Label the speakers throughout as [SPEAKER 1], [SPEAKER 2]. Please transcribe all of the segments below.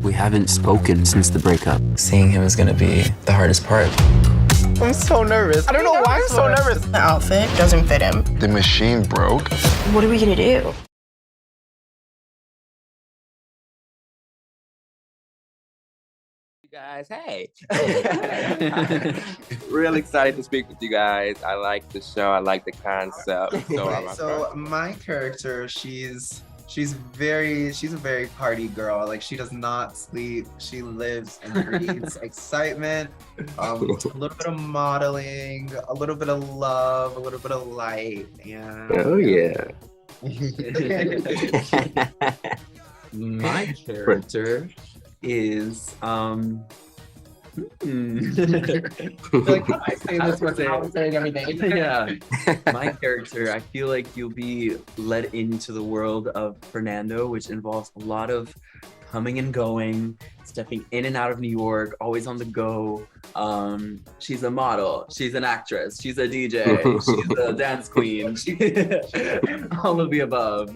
[SPEAKER 1] We haven't spoken since the breakup.
[SPEAKER 2] Seeing him is gonna be the hardest part.
[SPEAKER 3] I'm so nervous. I don't know why I'm so nervous.
[SPEAKER 4] The outfit doesn't fit him.
[SPEAKER 5] The machine broke.
[SPEAKER 4] What are we gonna do?
[SPEAKER 6] You guys, hey. Real excited to speak with you guys. I like the show. I like the concept.
[SPEAKER 3] So my character, she's a very party girl. Like, she does not sleep. She lives and breathes excitement, a little bit of modeling, a little bit of love, a little bit of light, and
[SPEAKER 6] Oh yeah.
[SPEAKER 2] My character is
[SPEAKER 3] like, how do I say this without saying everything?
[SPEAKER 2] yeah. My character, I feel like you'll be led into the world of Fernando, which involves a lot of coming and going, stepping in and out of New York, always on the go. She's a model, she's an actress, she's a DJ, she's a dance queen, all of the above.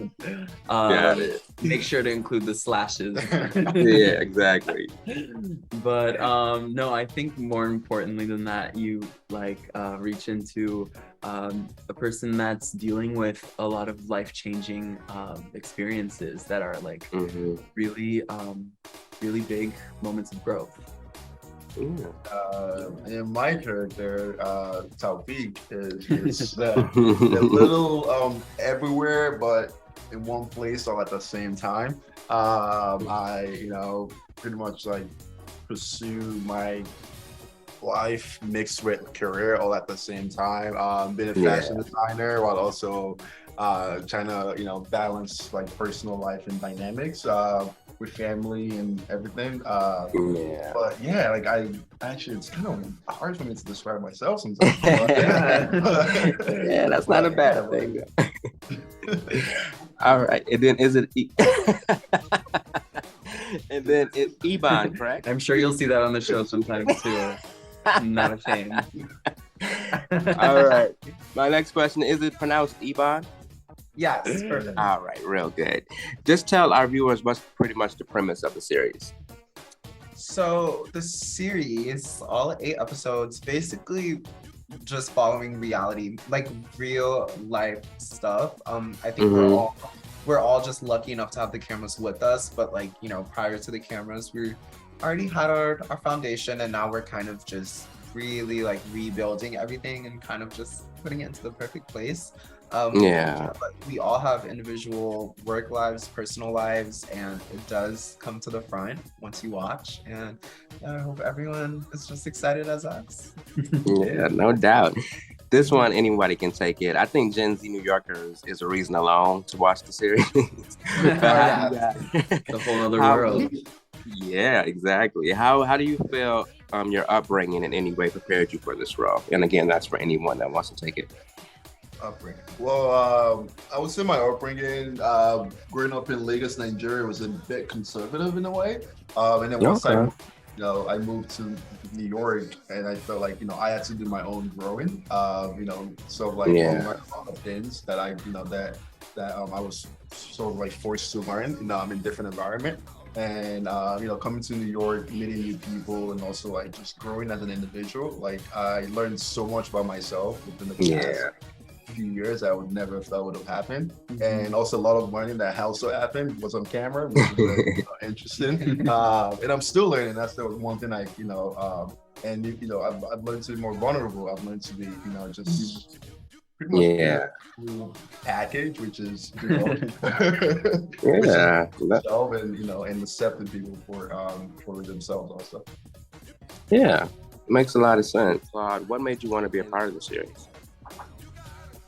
[SPEAKER 2] Make sure to include the slashes.
[SPEAKER 6] Yeah, exactly.
[SPEAKER 2] But no, I think more importantly than that, you reach into a person that's dealing with a lot of life-changing experiences that are really big moments of growth.
[SPEAKER 5] And my character, Taofeek, is a little everywhere, but in one place all at the same time. I, pretty much pursue my life mixed with career all at the same time. Being a fashion designer while also trying to, balance personal life and dynamics with family and everything. But yeah, I actually, it's kind of hard for me to describe myself sometimes.
[SPEAKER 6] Yeah, that's not a bad thing. All right, and then is it and then it's Ebon, correct?
[SPEAKER 2] I'm sure you'll see that on the show sometime too. I'm not ashamed.
[SPEAKER 6] All right. My next question, is it pronounced Ebon?
[SPEAKER 3] Yes, perfect.
[SPEAKER 6] All right, real good. Just tell our viewers what's pretty much the premise of the series.
[SPEAKER 3] So the series, all 8 episodes, basically just following reality, real life stuff. I think we're all just lucky enough to have the cameras with us, but prior to the cameras, we already had our foundation, and now we're kind of just really rebuilding everything and kind of just putting it into the perfect place. But we all have individual work lives, personal lives, and it does come to the front once you watch. And I hope everyone is just excited as us.
[SPEAKER 6] Yeah, no doubt. This one, anybody can take it. I think Gen Z New Yorkers is a reason alone to watch the series.
[SPEAKER 2] The whole other world.
[SPEAKER 6] Yeah, exactly. How do you feel your upbringing in any way prepared you for this role? And again, that's for anyone that wants to take it.
[SPEAKER 5] Upbringing. Well, I would say my upbringing, growing up in Lagos, Nigeria, was a bit conservative in a way. And then once I moved to New York, and I felt I had to do my own growing. All my things that I was sort of forced to learn. In different environment. And coming to New York, meeting new people, and also just growing as an individual. I learned so much about myself within the past few years I would never have thought would have happened. And also a lot of learning that also happened was on camera, which is very interesting. And I'm still learning. That's the one thing I've learned to be more vulnerable. I've learned to be just pretty much full package, which is and accepting people for themselves also.
[SPEAKER 6] Yeah, makes a lot of sense. Claude, what made you want to be a part of the series?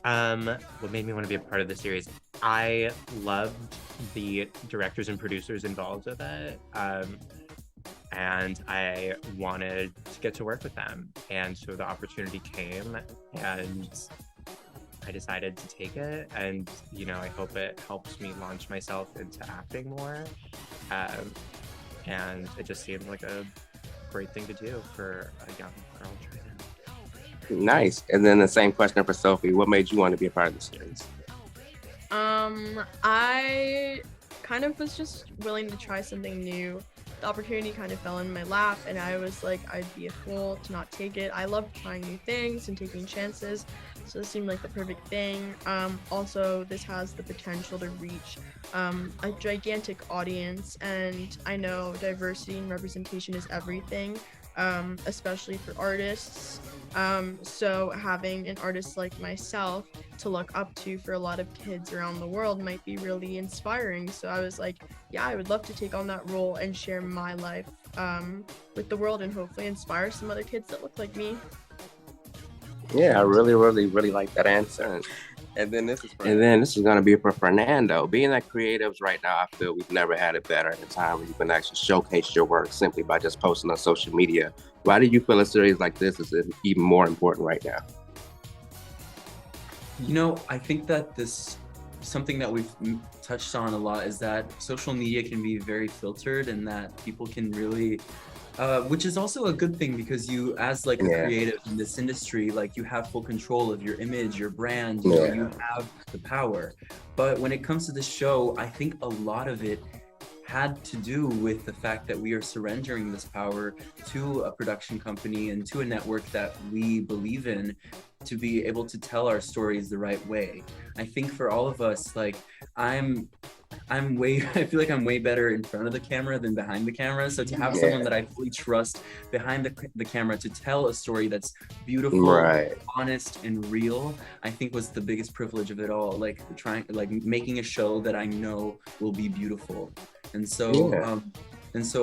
[SPEAKER 7] What made me want to be a part of the series? I loved the directors and producers involved with it. And I wanted to get to work with them. And so the opportunity came, and I decided to take it. And, I hope it helps me launch myself into acting more. And it just seemed like a great thing to do for a young girl trying to.
[SPEAKER 6] Nice. And then the same question for Sophie. What made you want to be a part of the series?
[SPEAKER 8] I kind of was just willing to try something new the opportunity kind of fell in my lap, and I was like, I'd be a fool to not take it. I love trying new things and taking chances, so this seemed like the perfect thing. Also, this has the potential to reach a gigantic audience, and I know diversity and representation is everything, especially for artists. So having an artist like myself to look up to for a lot of kids around the world might be really inspiring. So I was like, yeah, I would love to take on that role and share my life with the world and hopefully inspire some other kids that look like me.
[SPEAKER 6] Yeah, I really like that answer. And then this is going to be for Fernando. Being that creatives right now, I feel we've never had it better at a time where you can actually showcase your work simply by just posting on social media. Why do you feel a series like this is even more important right now?
[SPEAKER 2] You know, I think that something that we've touched on a lot is that social media can be very filtered, and that people can really which is also a good thing, because you, as like a creative in this industry, like you have full control of your image, your brand, you know, you have the power. But when it comes to the show, I think a lot of it had to do with the fact that we are surrendering this power to a production company and to a network that we believe in, to be able to tell our stories the right way. I think for all of us, like I feel like I'm way better in front of the camera than behind the camera. So to have someone that I fully trust behind the camera to tell a story that's beautiful, honest, and real, I think was the biggest privilege of it all. Like making a show that I know will be beautiful. And so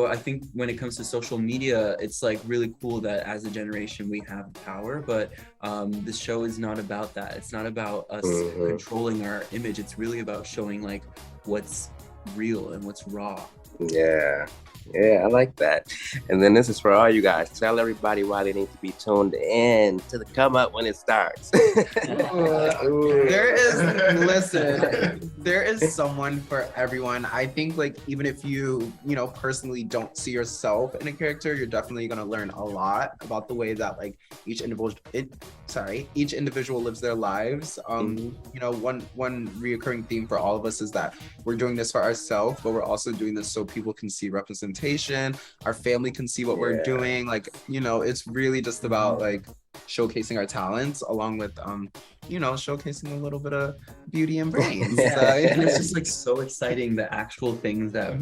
[SPEAKER 2] I think when it comes to social media, it's like really cool that as a generation we have the power, but this show is not about that. It's not about us controlling our image. It's really about showing like what's real and what's raw. Yeah, I like that. And then this is for all you guys. Tell everybody why they need to be tuned in to the come up when it starts.
[SPEAKER 3] There is someone for everyone. I think like even if you personally don't see yourself in a character, you're definitely gonna learn a lot about the way that like each individual lives their lives. One reoccurring theme for all of us is that we're doing this for ourselves, but we're also doing this so people can see representation. Our family can see what we're doing. Like, it's really just about like showcasing our talents along with showcasing a little bit of beauty and brains.
[SPEAKER 2] And it's just like so exciting, the actual things that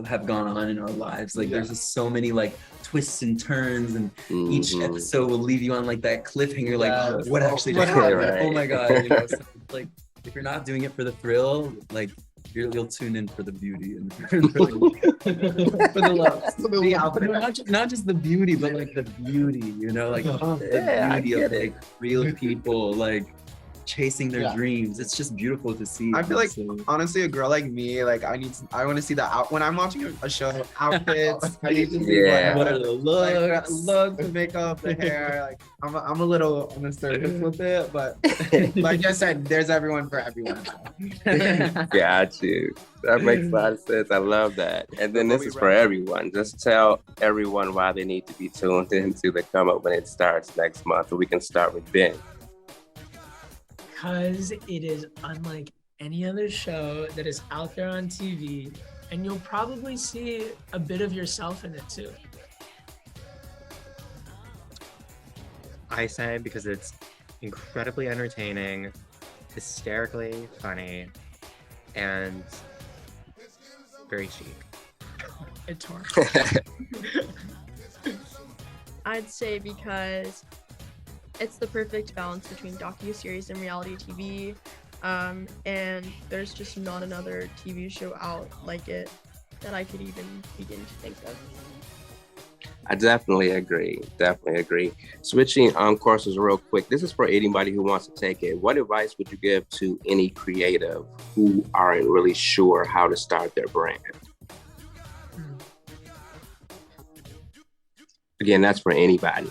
[SPEAKER 2] have gone on in our lives. Like there's just so many like twists and turns, and each episode will leave you on like that cliffhanger, like what actually just happened? Oh my god. So like if you're not doing it for the thrill, like you'll tune in for the beauty and for the love. Not just the beauty, but like the beauty, like the beauty of like real people like chasing their dreams. It's just beautiful to see.
[SPEAKER 3] I feel like honestly, a girl like me, like I want to see that when I'm watching a show, outfits. I need to see what are the looks, the makeup, the hair. Like I'm a little on the surface with it, but like I said, there's everyone for everyone.
[SPEAKER 6] Got you. That makes a lot of sense. I love that. And then this is for everyone. Just tell everyone why they need to be tuned into the come up when it starts next month. So we can start with Ben.
[SPEAKER 9] Because it is unlike any other show that is out there on TV, and you'll probably see a bit of yourself in it too.
[SPEAKER 7] I say because it's incredibly entertaining, hysterically funny, and very chic.
[SPEAKER 9] It's hard.
[SPEAKER 8] I'd say because it's the perfect balance between docuseries and reality TV, and there's just not another TV show out like it that I could even begin to think of.
[SPEAKER 6] I definitely agree. Switching courses real quick. This is for anybody who wants to take it. What advice would you give to any creative who aren't really sure how to start their brand? Again, that's for anybody.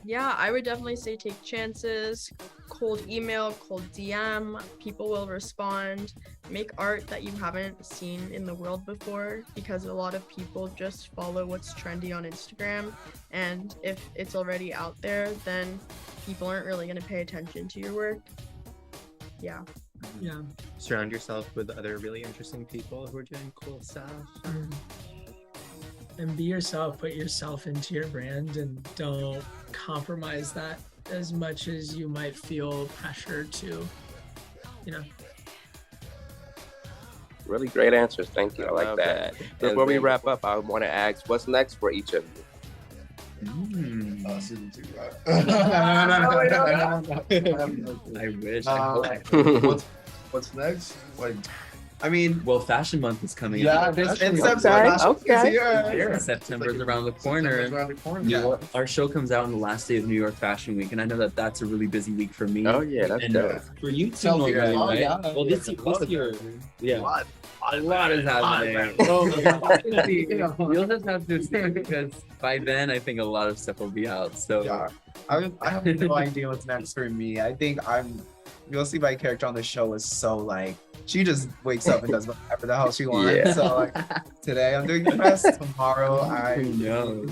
[SPEAKER 8] Yeah, I would definitely say take chances, cold email, cold DM, people will respond, make art that you haven't seen in the world before, because a lot of people just follow what's trendy on Instagram, and if it's already out there, then people aren't really going to pay attention to your work. Yeah.
[SPEAKER 7] Surround yourself with other really interesting people who are doing cool stuff.
[SPEAKER 9] And be yourself, put yourself into your brand, and don't compromise that as much as you might feel pressure to, you know.
[SPEAKER 6] Really great answers. Thank you. I like that. Before we wrap up, I want to ask, what's next for each of you?
[SPEAKER 5] Season 2.
[SPEAKER 2] I wish.
[SPEAKER 5] What's next? Like,
[SPEAKER 2] I mean, well, Fashion Month is coming.
[SPEAKER 5] yeah,
[SPEAKER 2] up.
[SPEAKER 5] it's
[SPEAKER 6] Okay.
[SPEAKER 2] September's around the corner.
[SPEAKER 5] Yeah.
[SPEAKER 2] Our show comes out on the last day of New York Fashion Week, and I know that that's a really busy week for me.
[SPEAKER 6] Oh yeah, that's
[SPEAKER 2] And
[SPEAKER 6] dope.
[SPEAKER 2] for you too,
[SPEAKER 5] Tell me,
[SPEAKER 2] Morgan, right?
[SPEAKER 5] yeah.
[SPEAKER 2] Well, this year, yeah. A lot is happening. You'll just have to stay because by then I think a lot of stuff will be out. So
[SPEAKER 3] Yeah, I have no idea what's next for me. I think you'll see my character on the show is so like, she just wakes up and does whatever the hell she wants.
[SPEAKER 6] Yeah.
[SPEAKER 3] So like, today I'm doing press, tomorrow no.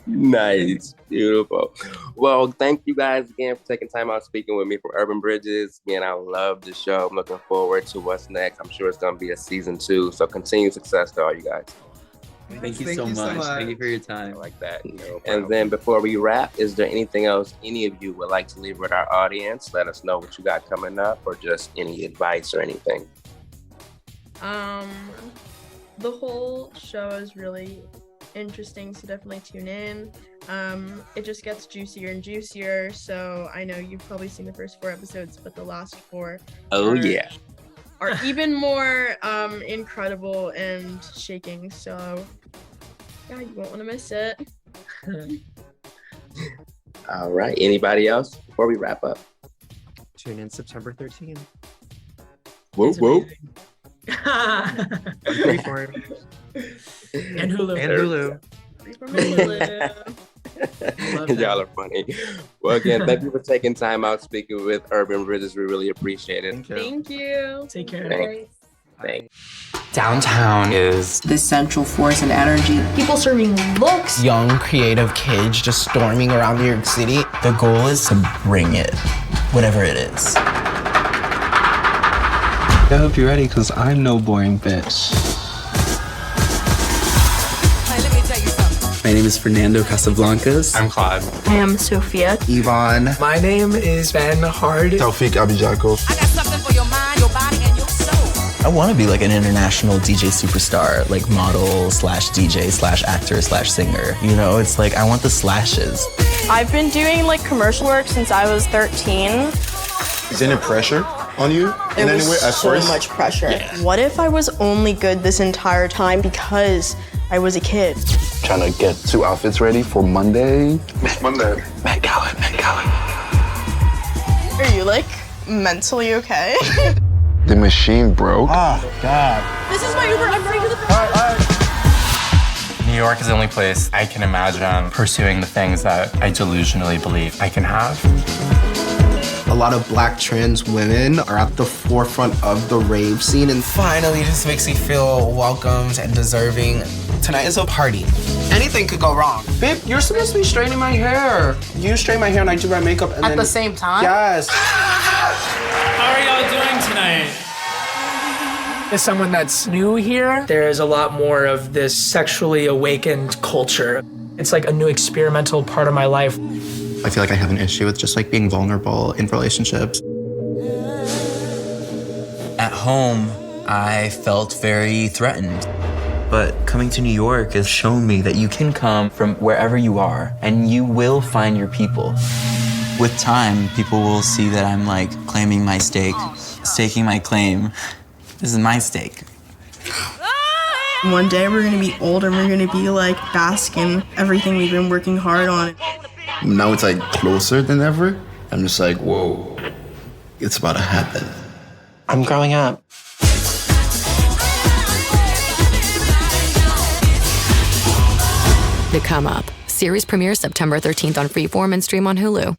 [SPEAKER 6] Nice. Beautiful. Well, thank you guys again for taking time out speaking with me from Urban Bridges. Again, I love the show. I'm looking forward to what's next. I'm sure it's going to be a season 2. So continued success to all you guys.
[SPEAKER 2] Thank you so much. Thank you for your time.
[SPEAKER 6] I like that. And then before we wrap, is there anything else any of you would like to leave with our audience? Let us know what you got coming up, or just any advice or anything.
[SPEAKER 8] The whole show is really interesting, so definitely tune in. It just gets juicier and juicier, so I know you've probably seen the first 4 episodes, but the last 4 are even more incredible and shaking, so yeah, you won't want to miss it.
[SPEAKER 6] All right. Anybody else before we wrap up?
[SPEAKER 7] Tune in September 13th.
[SPEAKER 6] Whoop, whoop.
[SPEAKER 7] Freeform.
[SPEAKER 9] And Hulu.
[SPEAKER 6] Y'all are funny. Well, again, thank you for taking time out speaking with Urban Bridges. We really appreciate it.
[SPEAKER 8] Thank you.
[SPEAKER 9] Take care.
[SPEAKER 6] Thanks.
[SPEAKER 1] Downtown is
[SPEAKER 4] The central force and energy.
[SPEAKER 10] People serving looks.
[SPEAKER 11] Young, creative kids just storming around New York City. The goal is to bring it, whatever it is.
[SPEAKER 12] I hope you're ready, because I'm no boring bitch.
[SPEAKER 1] My name is Fernando Casablancas.
[SPEAKER 7] I'm Claude.
[SPEAKER 4] I am Sophia.
[SPEAKER 11] Ebon.
[SPEAKER 9] My name is Ben Hard.
[SPEAKER 5] Taofeek Abijako.
[SPEAKER 10] I got something for your mind, your body, and your soul.
[SPEAKER 11] I want to be like an international DJ superstar, like model / DJ / actor / singer. You know, it's like I want the slashes.
[SPEAKER 4] I've been doing like commercial work since I was 13.
[SPEAKER 5] Is there any pressure on you in any way at
[SPEAKER 4] so
[SPEAKER 5] first?
[SPEAKER 4] much pressure. Yeah. What if I was only good this entire time because I was a kid?
[SPEAKER 12] Trying to get 2 outfits ready for Monday.
[SPEAKER 5] Monday.
[SPEAKER 12] Met Callan.
[SPEAKER 4] Are you like mentally okay?
[SPEAKER 12] The machine broke.
[SPEAKER 11] Oh, God.
[SPEAKER 4] This is my Uber. I'm ready to the
[SPEAKER 7] New York is the only place I can imagine pursuing the things that I delusionally believe I can have.
[SPEAKER 11] A lot of Black trans women are at the forefront of the rave scene, and finally this makes me feel welcomed and deserving. Tonight is a party. Anything could go wrong. Babe, you're supposed to be straightening my hair. You straighten my hair and I do my makeup and
[SPEAKER 10] At the same time?
[SPEAKER 11] Yes.
[SPEAKER 9] How are y'all doing tonight? As someone that's new here, there's a lot more of this sexually awakened culture. It's like a new experimental part of my life.
[SPEAKER 11] I feel like I have an issue with just like being vulnerable in relationships. At home, I felt very threatened. But coming to New York has shown me that you can come from wherever you are and you will find your people. With time, people will see that I'm like claiming my stake, staking my claim. This is my stake.
[SPEAKER 4] One day we're gonna be old and we're gonna be like basking everything we've been working hard on.
[SPEAKER 5] Now it's like closer than ever. I'm just like, whoa, it's about to happen.
[SPEAKER 11] I'm growing up.
[SPEAKER 13] The Come Up. Series premieres September 13th on Freeform and stream on Hulu.